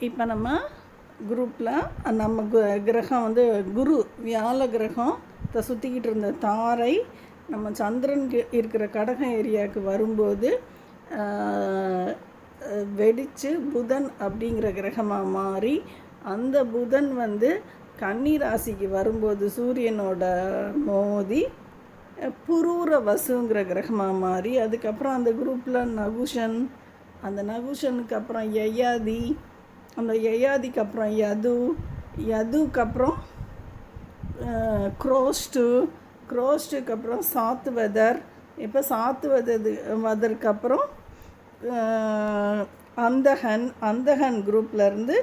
இப்போ நம்ம குரூப்பில் நம்ம கிரகம் வந்து குரு வியாழ கிரகத்தை சுற்றிக்கிட்டு இருந்த தாரை நம்ம சந்திரன் இருக்கிற கடகம் ஏரியாவுக்கு வரும்போது வெடித்து புதன் அப்படிங்கிற கிரகமாக மாறி அந்த புதன் வந்து கன்னி ராசிக்கு வரும்போது சூரியனோட மோதி புரூர வசுங்கிற கிரகமாக மாறி அதுக்கப்புறம் அந்த குரூப்பில் நகுஷன், அந்த நகுஷனுக்கு அப்புறம் யயாதி, அந்த யயாதிக்கு அப்புறம் யதுக்கு அப்புறம் குரோஸ்டுக்கு அப்புறம் சாத்துவதர், இப்போ சாத்துவதற்கு அப்புறம் அந்தகன் குரூப்லேருந்து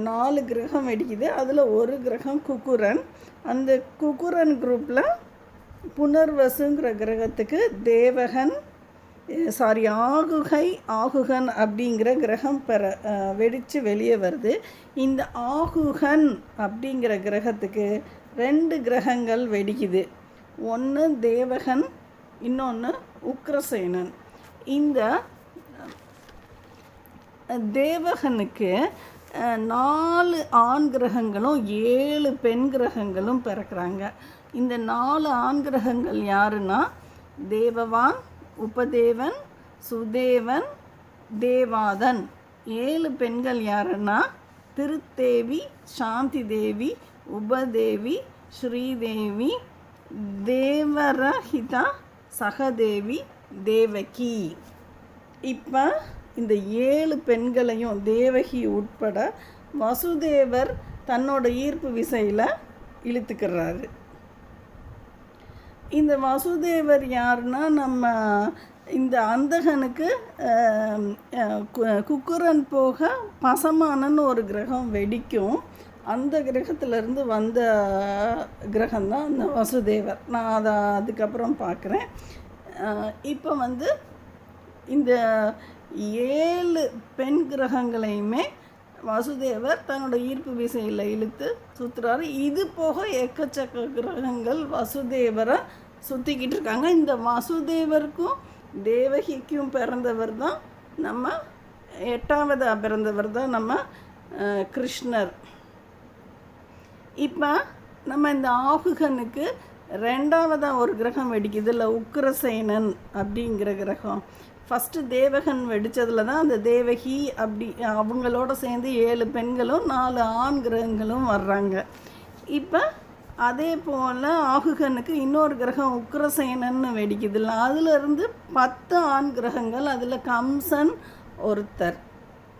4 கிரகம் வெடிக்குது. அதில் ஒரு கிரகம் குக்குரன். அந்த குக்குரன் குரூப்பில் புனர்வசுங்கிற கிரகத்துக்கு ஆகுகன் அப்படிங்கிற கிரகம் வெடித்து வெளியே வருது. இந்த ஆகுகன் அப்படிங்கிற கிரகத்துக்கு 2 கிரகங்கள் வெடிக்குது. ஒன்று தேவகன், இன்னொன்று உக்ரசேனன். இந்த தேவகனுக்கு 4 ஆண் கிரகங்களும் 7 பெண் கிரகங்களும் பிறக்கிறாங்க. இந்த 4 ஆண் கிரகங்கள் யாருன்னா தேவவான், உபதேவன், சுதேவன், தேவாதன். 7 பெண்கள் யாருன்னா திருத்தேவி, சாந்தி தேவி, உபதேவி, ஸ்ரீதேவி, தேவரஹிதா, சகதேவி, தேவகி. இப்போ இந்த 7 பெண்களையும் தேவகி உட்பட வசுதேவர் தன்னோட ஈர்ப்பு விசையில் இழுத்துக்கிறாரு. இந்த வசுதேவர் யாருன்னா நம்ம இந்த அந்தகனுக்கு குக்குரன் போக பசமானன்னு ஒரு கிரகம் வெடிக்கும். அந்த கிரகத்திலேருந்து வந்த கிரகம்தான் அந்த வசுதேவர். நான் அதை அதுக்கப்புறம் பார்க்குறேன். இப்போ வந்து இந்த 7 பெண் கிரகங்களையுமே வசுதேவர் தன்னோட ஈர்ப்பு விசையில் இழுத்து சுற்றுறாரு. இது போக எக்கச்சக்க கிரகங்கள் வசுதேவரை சுற்றிக்கிட்டு இருக்காங்க. இந்த வசுதேவருக்கும் தேவகிக்கும் பிறந்தவர் தான் நம்ம 8ஆவதாக பிறந்தவர் தான் நம்ம கிருஷ்ணர். இப்போ நம்ம இந்த ஆகுகனுக்கு 2ஆவதாக ஒரு கிரகம் வெடிக்குது இல்லை, உக்ரசேனன் அப்படிங்கிற கிரகம். ஃபஸ்ட்டு தேவகன் வெடித்ததில் தான் அந்த தேவகி அப்படி அவங்களோட சேர்ந்து 7 பெண்களும் 4 ஆண் கிரகங்களும் வர்றாங்க. இப்போ அதே போல் ஆகுகனுக்கு இன்னொரு கிரகம் உக்ரசேனன்னு வெடிக்குது இல்லை, அதிலிருந்து 10 ஆண் கிரகங்கள், அதில் கம்சன் ஒருத்தர்.